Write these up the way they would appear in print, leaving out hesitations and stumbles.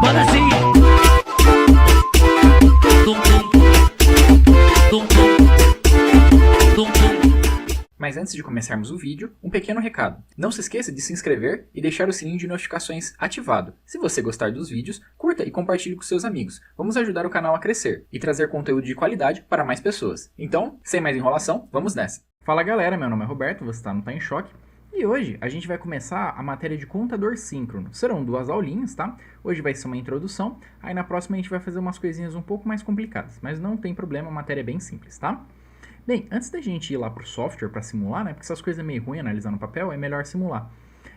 Roda assim. Tum, tum. Tum, tum. Tum, tum. Mas antes de começarmos o vídeo, um pequeno recado. Não se esqueça de se inscrever e deixar o sininho de notificações ativado. Se você gostar dos vídeos, curta e compartilhe com seus amigos. Vamos ajudar o canal a crescer e trazer conteúdo de qualidade para mais pessoas. Então, sem mais enrolação, vamos nessa. Fala galera, meu nome é Roberto, você não tá em choque. E hoje a gente vai começar a matéria de contador síncrono. Serão 2 aulinhas, tá? Hoje vai ser uma introdução, aí na próxima a gente vai fazer umas coisinhas um pouco mais complicadas. Mas não tem problema, a matéria é bem simples, tá? Bem, antes da gente ir lá pro software para simular, né? Porque essas coisas é meio ruim analisar no papel, é melhor simular.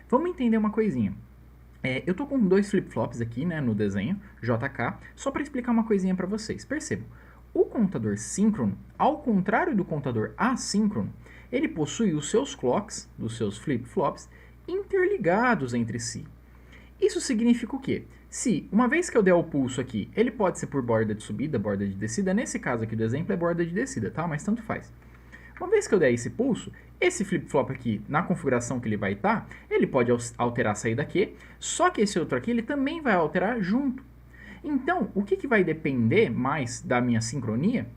Vamos entender uma coisinha. Eu tô com 2 flip-flops aqui, né, no desenho, JK, só para explicar uma coisinha para vocês. Percebam, o contador síncrono, ao contrário do contador assíncrono, ele possui os seus clocks, dos seus flip-flops, interligados entre si. Isso significa o quê? Se, uma vez que eu der o pulso aqui, ele pode ser por borda de subida, borda de descida, nesse caso aqui do exemplo é borda de descida, tá? Mas tanto faz. Uma vez que eu der esse pulso, esse flip-flop aqui, na configuração que ele vai estar, ele pode alterar a saída Q, só que esse outro aqui, ele também vai alterar junto. Então, o que vai depender mais da minha sincronia,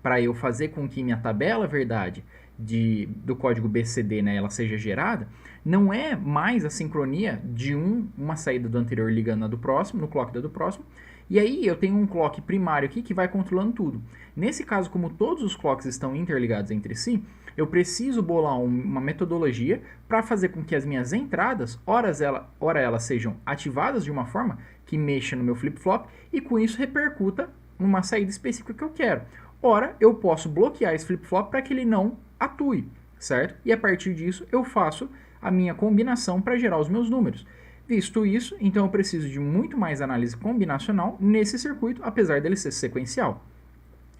para eu fazer com que minha tabela verdade do código BCD, né, ela seja gerada, não é mais a sincronia de uma saída do anterior ligando na do próximo, no clock da do próximo, e aí eu tenho um clock primário aqui que vai controlando tudo. Nesse caso, como todos os clocks estão interligados entre si, eu preciso bolar uma metodologia para fazer com que as minhas entradas, ora elas sejam ativadas de uma forma que mexa no meu flip-flop e com isso repercuta numa saída específica que eu quero. Ora, eu posso bloquear esse flip-flop para que ele não atue, certo? E a partir disso eu faço a minha combinação para gerar os meus números. Visto isso, então eu preciso de muito mais análise combinacional nesse circuito, apesar dele ser sequencial.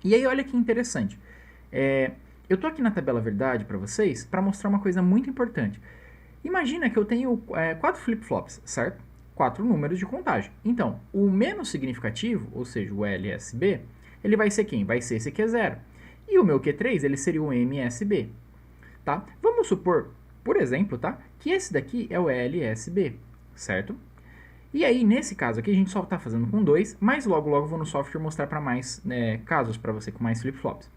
E aí olha que interessante. Eu estou aqui na tabela verdade para vocês para mostrar uma coisa muito importante. Imagina que eu tenho 4 flip-flops, certo? 4 números de contagem. Então, o menos significativo, ou seja, o LSB, ele vai ser quem? Vai ser esse Q0. E o meu Q3, ele seria o MSB. Tá? Vamos supor, por exemplo, tá? Que esse daqui é o LSB, certo? E aí, nesse caso aqui, a gente só está fazendo com 2, mas logo eu vou no software mostrar para mais casos para você com mais flip-flops.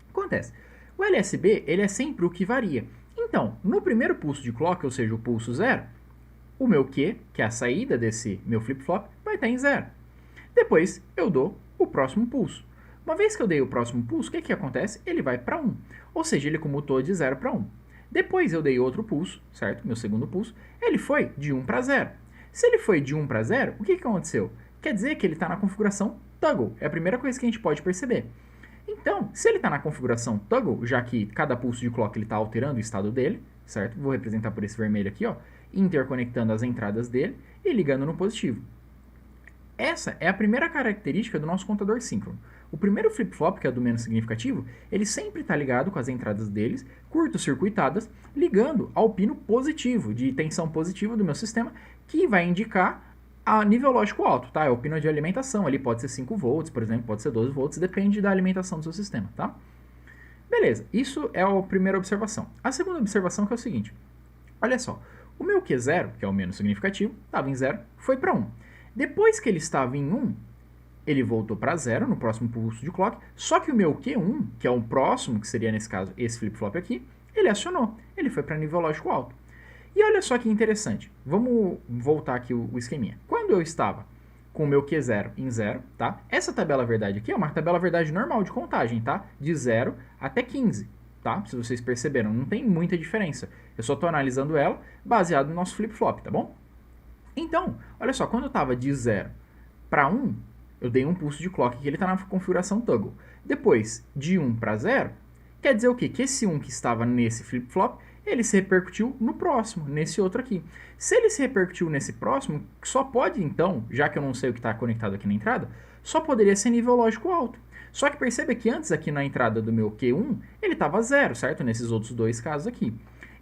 Acontece, o LSB, ele é sempre o que varia. Então, no primeiro pulso de clock, ou seja, o pulso 0, o meu Q, que é a saída desse meu flip-flop, vai estar em 0. Depois, eu dou o próximo pulso. Uma vez que eu dei o próximo pulso, o que acontece? Ele vai para 1, ou seja, ele comutou de 0 para 1. Depois eu dei outro pulso, certo? Meu segundo pulso, ele foi de 1 para 0. Se ele foi de 1 para 0, o que aconteceu? Quer dizer que ele está na configuração toggle, é a primeira coisa que a gente pode perceber. Então, se ele está na configuração toggle, já que cada pulso de clock ele está alterando o estado dele, certo? Vou representar por esse vermelho aqui, ó, interconectando as entradas dele e ligando no positivo. Essa é a primeira característica do nosso contador síncrono. O primeiro flip-flop, que é do menos significativo, ele sempre está ligado com as entradas deles, curto-circuitadas, ligando ao pino positivo, de tensão positiva do meu sistema, que vai indicar a nível lógico alto, tá? É o pino de alimentação, ali pode ser 5 volts, por exemplo, pode ser 12 volts, depende da alimentação do seu sistema, tá? Beleza, isso é a primeira observação. A segunda observação que é o seguinte, olha só, o meu Q0, que é o menos significativo, estava em 0, foi para 1. Depois que ele estava em 1, ele voltou para 0 no próximo pulso de clock, só que o meu Q1, que é o próximo, que seria nesse caso esse flip-flop aqui, ele acionou, ele foi para nível lógico alto. E olha só que interessante, vamos voltar aqui o esqueminha. Quando eu estava com o meu Q0 em 0, tá? Essa tabela verdade aqui é uma tabela verdade normal de contagem, tá? De 0 até 15, tá? Se vocês perceberam, não tem muita diferença. Eu só estou analisando ela baseado no nosso flip-flop, tá bom? Então, olha só, quando eu estava de 0 para 1, eu dei um pulso de clock que ele está na configuração toggle. Depois, de 1 para 0, quer dizer o quê? Que esse 1 que estava nesse flip-flop, ele se repercutiu no próximo, nesse outro aqui. Se ele se repercutiu nesse próximo, só pode então, já que eu não sei o que está conectado aqui na entrada, só poderia ser nível lógico alto. Só que perceba que antes aqui na entrada do meu Q1, ele estava 0, certo? Nesses outros 2 casos aqui.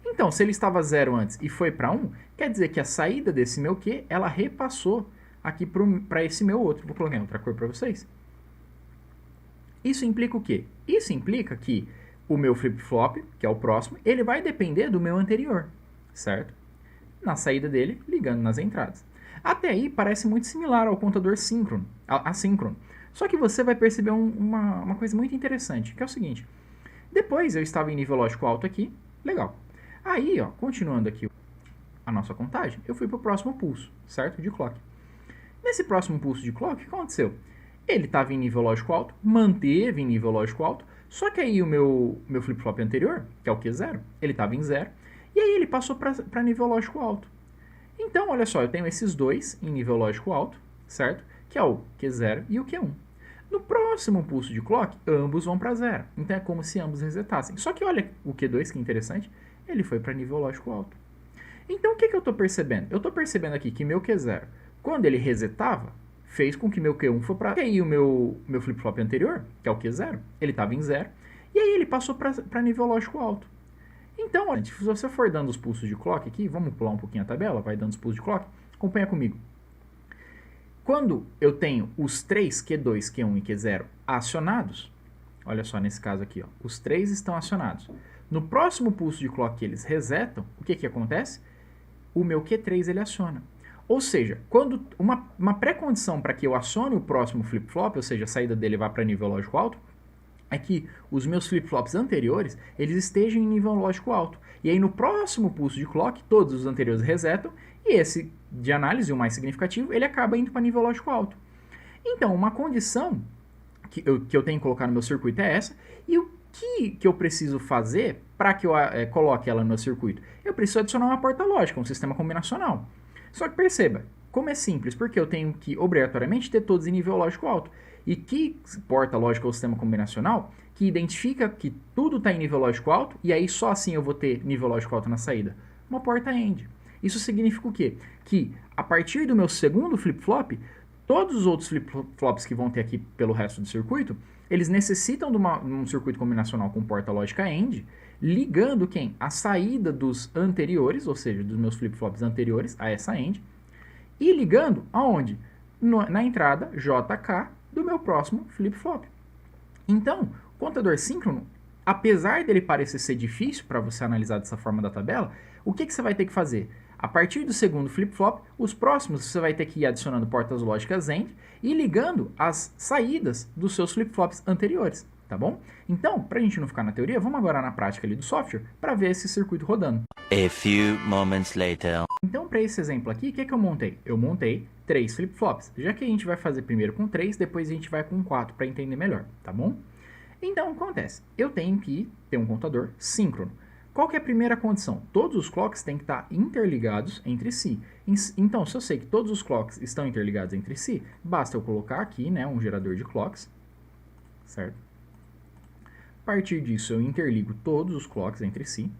Então, se ele estava 0 antes e foi para 1, quer dizer que a saída desse meu Q, ela repassou aqui para esse meu outro. Vou colocar em outra cor para vocês. Isso implica o quê? Isso implica que o meu flip-flop, que é o próximo, ele vai depender do meu anterior, certo? Na saída dele, ligando nas entradas. Até aí parece muito similar ao contador síncrono, assíncrono. Só que você vai perceber uma coisa muito interessante, que é o seguinte. Depois eu estava em nível lógico alto aqui, legal. Aí, ó, continuando aqui a nossa contagem, eu fui para o próximo pulso, certo? De clock. Nesse próximo pulso de clock, o que aconteceu? Ele estava em nível lógico alto, manteve em nível lógico alto, só que aí o meu flip-flop anterior, que é o Q0, ele estava em 0, e aí ele passou para nível lógico alto. Então, olha só, eu tenho esses dois em nível lógico alto, certo? Que é o Q0 e o Q1. No próximo pulso de clock, ambos vão para 0. Então é como se ambos resetassem. Só que olha o Q2, que interessante, ele foi para nível lógico alto. Então o que eu estou percebendo? Eu estou percebendo aqui que meu Q0, quando ele resetava, fez com que meu Q1 for para... E aí o meu flip-flop anterior, que é o Q0, ele estava em 0, e aí ele passou para nível lógico alto. Então, olha, se você for dando os pulsos de clock aqui, vamos pular um pouquinho a tabela, vai dando os pulsos de clock, acompanha comigo. Quando eu tenho os três Q2, Q1 e Q0 acionados, olha só nesse caso aqui, ó, os três estão acionados. No próximo pulso de clock que eles resetam, o que acontece? O meu Q3 ele aciona. Ou seja, quando uma pré-condição para que eu acione o próximo flip-flop, ou seja, a saída dele vá para nível lógico alto, é que os meus flip-flops anteriores, eles estejam em nível lógico alto. E aí no próximo pulso de clock, todos os anteriores resetam, e esse de análise, o mais significativo, ele acaba indo para nível lógico alto. Então, uma condição que eu tenho que colocar no meu circuito é essa, e o que eu preciso fazer para que eu coloque ela no meu circuito? Eu preciso adicionar uma porta lógica, um sistema combinacional. Só que perceba, como é simples, porque eu tenho que obrigatoriamente ter todos em nível lógico alto. E que porta lógica ou sistema combinacional que identifica que tudo está em nível lógico alto e aí só assim eu vou ter nível lógico alto na saída? Uma porta AND. Isso significa o quê? Que a partir do meu segundo flip-flop, todos os outros flip-flops que vão ter aqui pelo resto do circuito, eles necessitam de um circuito combinacional com porta lógica AND, ligando quem? A saída dos anteriores, ou seja, dos meus flip-flops anteriores a essa AND, e ligando aonde? Na entrada JK do meu próximo flip-flop. Então, o contador síncrono, apesar dele parecer ser difícil para você analisar dessa forma da tabela, o que você vai ter que fazer? A partir do segundo flip-flop, os próximos você vai ter que ir adicionando portas lógicas AND e ligando as saídas dos seus flip-flops anteriores, tá bom? Então, para a gente não ficar na teoria, vamos agora na prática ali do software para ver esse circuito rodando. A few moments later. Então, para esse exemplo aqui, o que eu montei? Eu montei 3 flip-flops, já que a gente vai fazer primeiro com 3, depois a gente vai com 4 para entender melhor, tá bom? Então, o que acontece? Eu tenho que ter um contador síncrono. Qual que é a primeira condição? Todos os clocks têm que estar interligados entre si. Então, se eu sei que todos os clocks estão interligados entre si, basta eu colocar aqui, né, um gerador de clocks, certo? A partir disso, eu interligo todos os clocks entre si.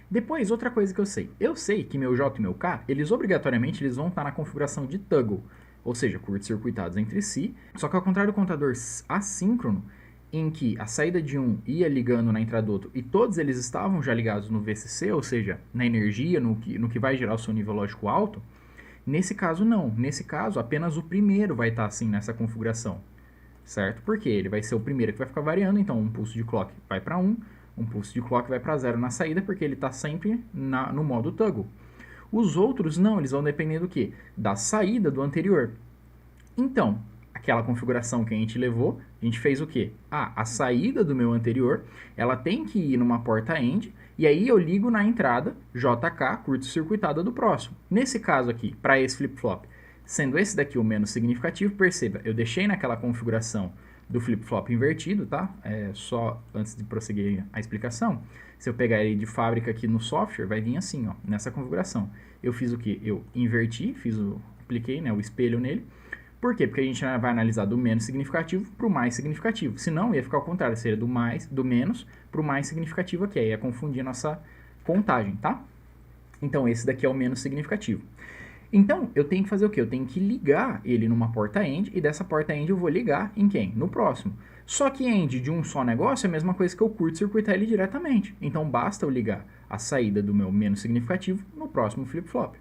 Depois, outra coisa que eu sei que meu J e meu K, eles obrigatoriamente vão estar na configuração de toggle, ou seja, curto-circuitados entre si, só que ao contrário do contador assíncrono, em que a saída de um ia ligando na entrada do outro e todos eles estavam já ligados no VCC, ou seja, na energia, no que vai gerar o seu nível lógico alto, nesse caso não. Nesse caso, apenas o primeiro vai estar assim nessa configuração, certo? Porque ele vai ser o primeiro que vai ficar variando, então um pulso de clock vai para 1, um pulso de clock vai para 0 na saída, porque ele está sempre no modo toggle. Os outros não, eles vão depender do quê? Da saída do anterior. Então, aquela configuração que a gente levou, a gente fez o quê? A saída do meu anterior, ela tem que ir numa porta AND, e aí eu ligo na entrada JK curto-circuitada do próximo. Nesse caso aqui, para esse flip-flop, sendo esse daqui o menos significativo, perceba, eu deixei naquela configuração do flip-flop invertido, tá? Só antes de prosseguir a explicação, se eu pegar ele de fábrica aqui no software, vai vir assim, ó, nessa configuração. Eu fiz o que? Eu inverti, apliquei, né, o espelho nele. Por quê? Porque a gente vai analisar do menos significativo para o mais significativo. Senão, ia ficar ao contrário, seria do menos para o mais significativo aqui. Aí ia confundir a nossa contagem, tá? Então, esse daqui é o menos significativo. Então, eu tenho que fazer o quê? Eu tenho que ligar ele numa porta AND, e dessa porta AND eu vou ligar em quem? No próximo. Só que AND de um só negócio é a mesma coisa que eu curto-circuitar ele diretamente. Então, basta eu ligar a saída do meu menos significativo no próximo flip-flop.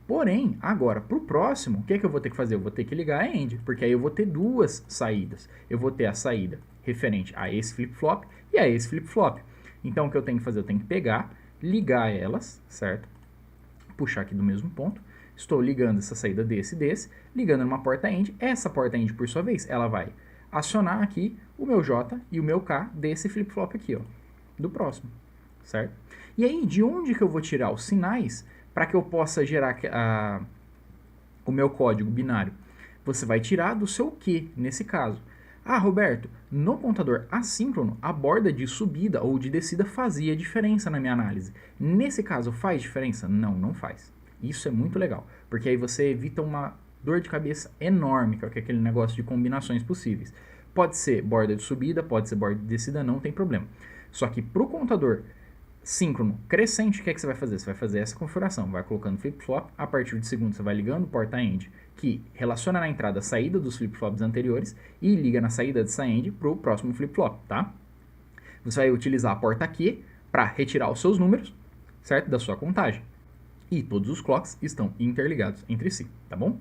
Porém, agora, para o próximo, o que eu vou ter que fazer? Eu vou ter que ligar a AND, porque aí eu vou ter duas saídas. Eu vou ter a saída referente a esse flip-flop e a esse flip-flop. Então, o que eu tenho que fazer? Eu tenho que pegar, ligar elas, certo? Puxar aqui do mesmo ponto. estou ligando essa saída desse e desse, ligando numa porta AND. Essa porta AND, por sua vez, ela vai acionar aqui o meu J e o meu K desse flip-flop aqui, ó, do próximo, certo? E aí, de onde que eu vou tirar os sinais para que eu possa gerar o meu código binário? Você vai tirar do seu Q, nesse caso. Ah, Roberto, no contador assíncrono, a borda de subida ou de descida fazia diferença na minha análise. Nesse caso, faz diferença? Não, não faz. Isso é muito legal, porque aí você evita uma dor de cabeça enorme, que é aquele negócio de combinações possíveis. Pode ser borda de subida, pode ser borda de descida, não tem problema. Só que para o contador síncrono crescente, o que é que você vai fazer? Você vai fazer essa configuração, vai colocando flip-flop, a partir de segundo você vai ligando porta AND, que relaciona na entrada a saída dos flip-flops anteriores e liga na saída dessa AND para o próximo flip-flop, tá? Você vai utilizar a porta Q para retirar os seus números, certo? Da sua contagem. E todos os clocks estão interligados entre si, tá bom?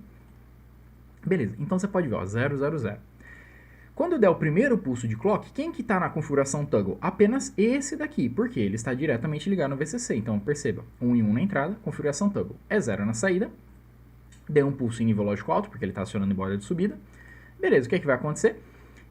Beleza, então você pode ver, ó, 0, 0, 0. Quando eu der o primeiro pulso de clock, quem que está na configuração toggle? Apenas esse daqui, porque ele está diretamente ligado no VCC. Então, perceba, 1 em 1 na entrada, configuração toggle. É 0 na saída, deu um pulso em nível lógico alto, porque ele está acionando em borda de subida. Beleza, o que é que vai acontecer?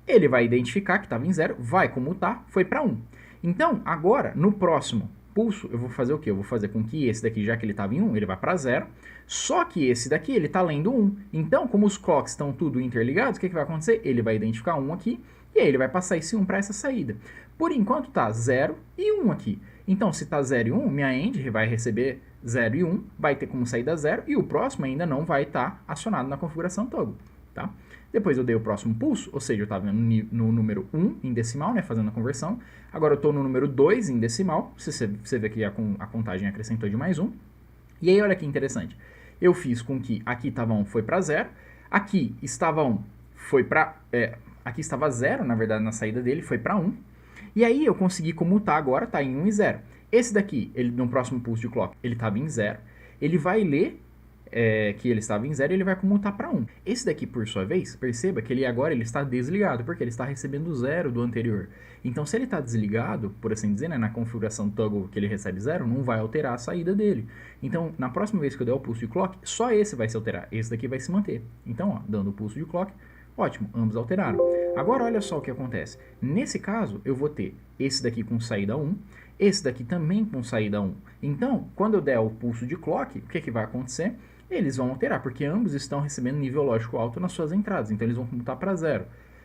Ele vai identificar que estava em 0, vai comutar, foi para 1. Então, agora, no próximo pulso, eu vou fazer o quê? Eu vou fazer com que esse daqui, já que ele estava em 1, ele vai para 0. Só que esse daqui, ele está lendo 1. Então, como os clocks estão tudo interligados, o que vai acontecer? Ele vai identificar 1 aqui, e aí ele vai passar esse 1 para essa saída. Por enquanto, está 0 e 1 aqui. Então, se está 0 e 1, minha AND vai receber 0 e 1, vai ter como saída 0, e o próximo ainda não vai estar acionado na configuração toggle, tá? Depois eu dei o próximo pulso, ou seja, eu estava no número 1 em decimal, né, fazendo a conversão. Agora eu estou no número 2 em decimal, você vê que a contagem acrescentou de mais 1. E aí, olha que interessante. Eu fiz com que aqui estava 1, foi para 0. Aqui estava 1, foi para... aqui estava 0, na verdade, na saída dele, foi para 1. E aí eu consegui comutar agora, está em 1 e 0. Esse daqui, ele, no próximo pulso de clock, ele estava em 0. Ele vai ler que ele estava em 0 e ele vai comutar para 1. Esse daqui, por sua vez, perceba que ele agora ele está desligado, porque ele está recebendo 0 do anterior. Então, se ele está desligado, por assim dizer, né, na configuração toggle que ele recebe 0, não vai alterar a saída dele. Então, na próxima vez que eu der o pulso de clock, só esse vai se alterar. Esse daqui vai se manter. Então, ó, dando o pulso de clock, ótimo, ambos alteraram. Agora, olha só o que acontece. Nesse caso, eu vou ter esse daqui com saída 1, esse daqui também com saída 1. Então, quando eu der o pulso de clock, o que, que vai acontecer? Eles vão alterar, porque ambos estão recebendo nível lógico alto nas suas entradas, então eles vão comutar para 0.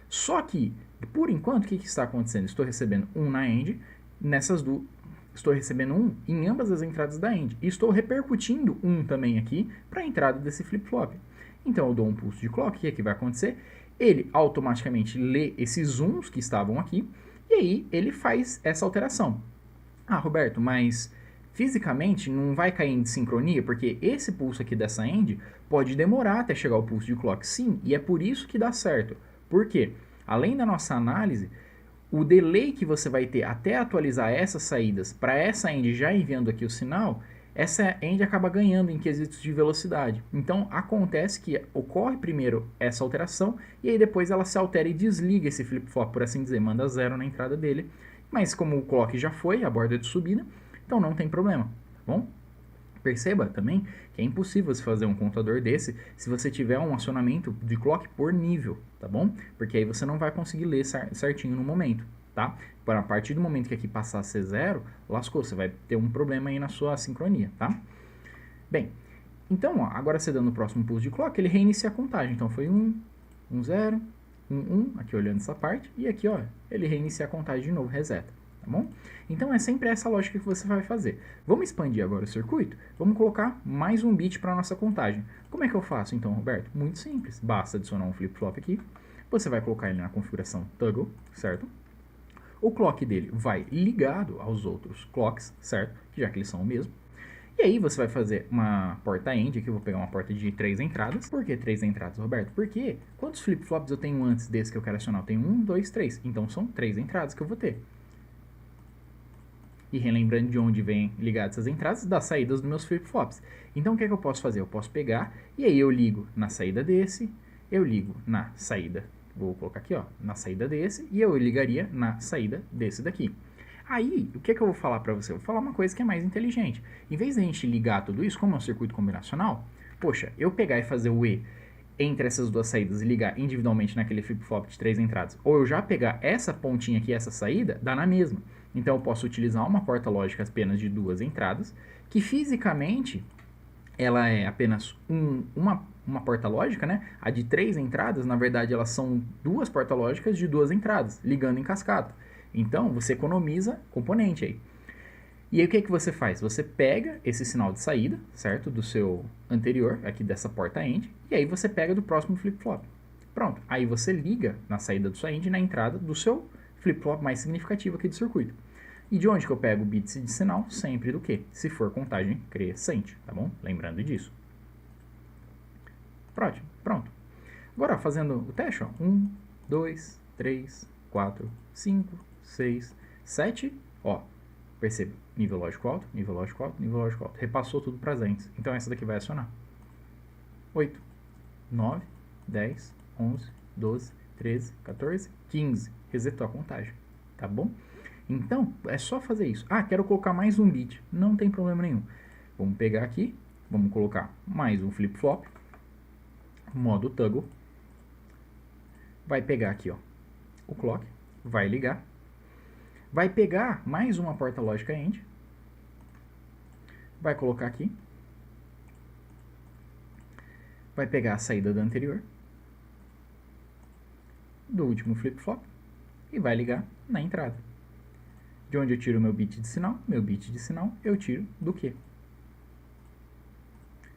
Só que, por enquanto, o que está acontecendo? Estou recebendo 1 na AND, estou recebendo 1 em ambas as entradas da AND, e estou repercutindo 1 também aqui para a entrada desse flip-flop. Então eu dou um pulso de clock, o que é que vai acontecer? Ele automaticamente lê esses 1s que estavam aqui, e aí ele faz essa alteração. Ah, Roberto, mas fisicamente não vai cair em sincronia, porque esse pulso aqui dessa AND pode demorar até chegar ao pulso de clock. Sim, e é por isso que dá certo. Por quê? Além da nossa análise, o delay que você vai ter até atualizar essas saídas para essa AND já enviando aqui o sinal, essa AND acaba ganhando em quesitos de velocidade. Então, acontece que ocorre primeiro essa alteração, e aí depois ela se altera e desliga esse flip-flop, por assim dizer, manda 0 na entrada dele. Mas como o clock já foi, a borda de subida, então não tem problema, tá bom? Perceba também que é impossível você fazer um contador desse se você tiver um acionamento de clock por nível, tá bom? Porque aí você não vai conseguir ler certinho no momento, tá? A partir do momento que aqui passar a ser 0, lascou, você vai ter um problema aí na sua sincronia, tá? Bem, então, ó, agora você dando o próximo pulso de clock, ele reinicia a contagem. Então foi 1, 1, 0, 1, 1, aqui olhando essa parte, e aqui, ó, ele reinicia a contagem de novo, reseta. Tá bom? Então é sempre essa lógica que você vai fazer. Vamos expandir agora o circuito? Vamos colocar mais um bit para a nossa contagem. Como é que eu faço então, Roberto? Muito simples. Basta adicionar um flip-flop aqui. Você vai colocar ele na configuração toggle, certo? O clock dele vai ligado aos outros clocks, certo? Já que eles são o mesmo. E aí você vai fazer uma porta AND, aqui eu vou pegar uma porta de 3 entradas. Por que 3 entradas, Roberto? Porque quantos flip-flops eu tenho antes desse que eu quero acionar? Eu tenho 1, 2, 3. Então são 3 entradas que eu vou ter. E relembrando de onde vem ligadas essas entradas, das saídas dos meus flip-flops. Então o que é que eu posso fazer? Eu posso pegar e aí eu ligo na saída desse, eu ligo na saída, vou colocar aqui, ó, na saída desse, e eu ligaria na saída desse daqui. Aí, o que é que eu vou falar para você? Eu vou falar uma coisa que é mais inteligente. Em vez de a gente ligar tudo isso, como é um circuito combinacional, poxa, eu pegar e fazer o E entre essas duas saídas e ligar individualmente naquele flip-flop de 3 entradas, ou eu já pegar essa pontinha aqui, essa saída, dá na mesma. Então eu posso utilizar uma porta lógica apenas de 2 entradas, que fisicamente ela é apenas uma porta lógica, né? A de 3 entradas, na verdade, elas são 2 portas lógicas de 2 entradas, ligando em cascata. Então você economiza componente aí. E aí o que você faz? Você pega esse sinal de saída, certo? Do seu anterior, aqui dessa porta AND, e aí você pega do próximo flip-flop. Pronto. Aí você liga na saída do seu AND na entrada do seu flip-flop mais significativo aqui do circuito. E de onde que eu pego bits de sinal? Sempre do que? Se for contagem crescente, tá bom? Lembrando disso. Pronto. Agora, fazendo o teste, ó. 1, 2, 3, 4, 5, 6, 7, ó. Perceba, nível lógico alto, nível lógico alto, nível lógico alto. Repassou tudo para as ends. Então essa daqui vai acionar. 8, 9, 10, 11, 12, 13, 14, 15. Resetou a contagem, tá bom? Então, é só fazer isso. Ah, quero colocar mais um bit. Não tem problema nenhum. Vamos pegar aqui, vamos colocar mais um flip-flop. Modo toggle. Vai pegar aqui, ó, o clock. Vai ligar. Vai pegar mais uma porta lógica AND. Vai colocar aqui. Vai pegar a saída da anterior. Do último flip-flop. E vai ligar na entrada. De onde eu tiro o meu bit de sinal? Meu bit de sinal eu tiro do quê?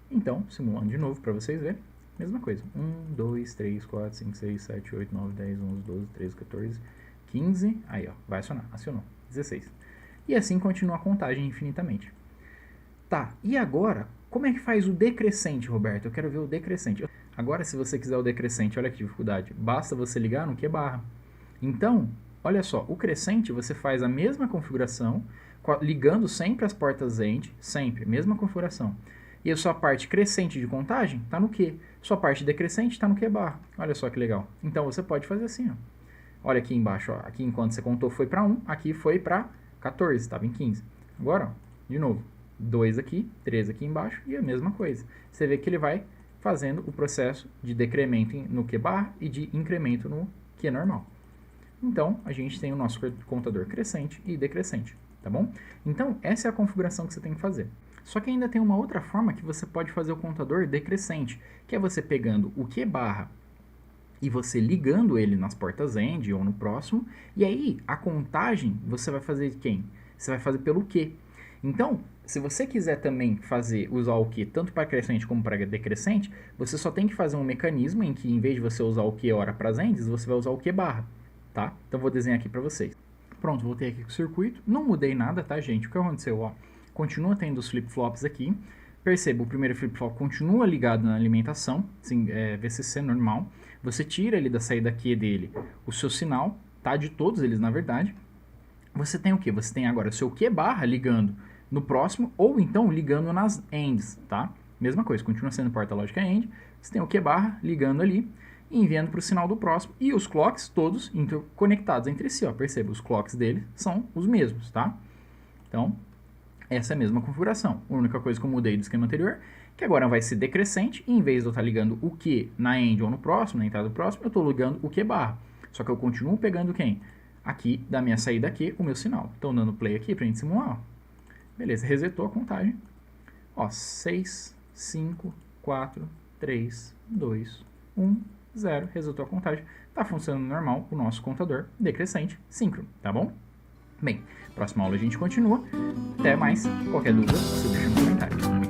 Então, simulando de novo para vocês verem. Mesma coisa. 1, 2, 3, 4, 5, 6, 7, 8, 9, 10, 11, 12, 13, 14... 15, aí ó, vai acionar, acionou, 16. E assim continua a contagem infinitamente. Tá, e agora, como é que faz o decrescente, Roberto? Eu quero ver o decrescente. Agora, se você quiser o decrescente, olha que dificuldade, basta você ligar no Q barra. Então, olha só, o crescente você faz a mesma configuração, ligando sempre as portas AND, sempre, mesma configuração. E a sua parte crescente de contagem está no Q. Sua parte decrescente está no Q barra. Olha só que legal. Então, você pode fazer assim, ó. Olha aqui embaixo, ó. Aqui enquanto você contou foi para 1, aqui foi para 14, estava em 15. Agora, ó, de novo, 2 aqui, 3 aqui embaixo e a mesma coisa. Você vê que ele vai fazendo o processo de decremento no Q barra e de incremento no Q normal. Então, a gente tem o nosso contador crescente e decrescente, tá bom? Então, essa é a configuração que você tem que fazer. Só que ainda tem uma outra forma que você pode fazer o contador decrescente, que é você pegando o Q barra e você ligando ele nas portas AND ou no próximo, e aí a contagem você vai fazer de quem? Você vai fazer pelo Q. Então, se você quiser também usar o Q tanto para crescente como para decrescente, você só tem que fazer um mecanismo em que, em vez de você usar o Q hora para as ANDs, você vai usar o Q barra, tá? Então, vou desenhar aqui para vocês. Pronto, voltei aqui com o circuito. Não mudei nada, tá, gente? O que aconteceu? Ó, continua tendo os flip-flops aqui. Perceba, o primeiro flip-flop continua ligado na alimentação, assim, VCC normal. Você tira ele da saída Q dele o seu sinal, tá? De todos eles, na verdade. Você tem o quê? Você tem agora o seu Q barra ligando no próximo, ou então ligando nas ANDs, tá? Mesma coisa, continua sendo porta lógica AND. Você tem o Q barra ligando ali e enviando para o sinal do próximo. E os clocks todos interconectados entre si, ó. Perceba, os clocks dele são os mesmos, tá? Então, essa é a mesma configuração. A única coisa que eu mudei do esquema anterior, que agora vai ser decrescente, e em vez de eu estar ligando o Q na AND ou no próximo, na entrada do próximo, eu estou ligando o Q barra. Só que eu continuo pegando quem? Aqui, da minha saída aqui, o meu sinal. Então, dando play aqui para a gente simular, ó. Beleza, resetou a contagem. Ó, 6, 5, 4, 3, 2, 1, 0. Resetou a contagem. Está funcionando normal o nosso contador decrescente síncrono, tá bom? Bem, próxima aula a gente continua. Até mais. Qualquer dúvida, você deixa no comentário.